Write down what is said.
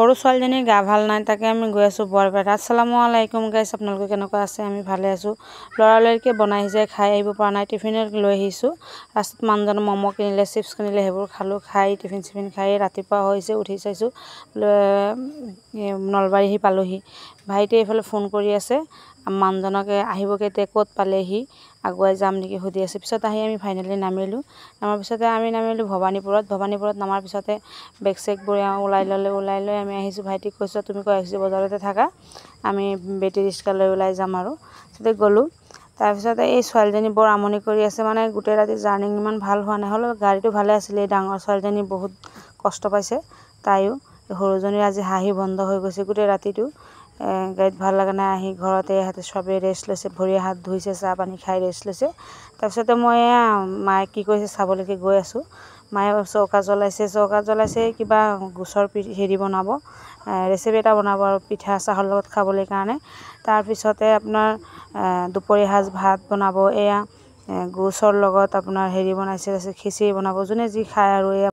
সৰু ছোৱালীজনীৰ গা ভাল নাই, তাকে আমি গৈ আছোঁ বৰপেটা। আসসালামু আলাইকুম গাইছ, আপোনালোকে কেনেকুৱা আছে? আমি ভালে আছোঁ। লৰালৰিকে বনাই সিজাই খাই আহিব পৰা নাই, টিফিনত লৈ আহিছোঁ। ৰাস্তাত মানুহজনে ম'ম' কিনিলে, চিপছ কিনিলে, সেইবোৰ খালোঁ। খাই টিফিন চিফিন খাই ৰাতিপুৱা হৈছে, উঠি চাইছোঁ নলবাৰী পালোহি। ভাইটিয়ে এইফালে ফোন কৰি আছে মানুহজনকে, আহিব কেতিয়া, ক'ত পালেহি, আগুৱাই যাম নেকি সুধি আছে। পিছত আহি আমি ফাইনেলি নামিলোঁ। নামাৰ পিছতে আমি নামিলোঁ ভবানীপুৰত নামাৰ পিছতে বেগ চেগবোৰ ওলাই লৈ আমি আহিছোঁ। ভাইটিক কৈছোঁ তুমি কৈছোঁ বজাৰতে থাকা, আমি বেটেৰী ৰিক্সা লৈ ওলাই যাম আৰু তাতে গ'লোঁ। তাৰপিছতে এই ছোৱালীজনী বৰ আমনি কৰি আছে, মানে গোটেই ৰাতি জাৰ্ণি ইমান ভাল হোৱা নাই, হ'লেও গাড়ীটো ভালে আছিলে। এই ডাঙৰ ছোৱালীজনী বহুত কষ্ট পাইছে, তাইও। সৰুজনীৰ আজি হাঁহি বন্ধ হৈ গৈছে গোটেই ৰাতিটো। গাড়ীত ভাল লগা নাই, আহি ঘৰতে ইহঁতে চবেই ৰেষ্ট লৈছে, ভৰি হাত ধুইছে, চাহ পানী খাই ৰেষ্ট লৈছে। তাৰপিছতে মই মায়ে কি কৰিছে চাবলৈকে গৈ আছোঁ। মায়ে চৌকা জ্বলাইছে কিবা গোচৰ হেৰি বনাব, ৰেচিপি এটা বনাব আৰু পিঠা চাহৰ লগত খাবলৈ কাৰণে। তাৰপিছতে আপোনাৰ দুপৰীয়া সাজ ভাত বনাব, এয়া গোচৰ লগত আপোনাৰ হেৰি বনাইছে, খিচিৰি বনাব, যোনে যি খায় আৰু এয়া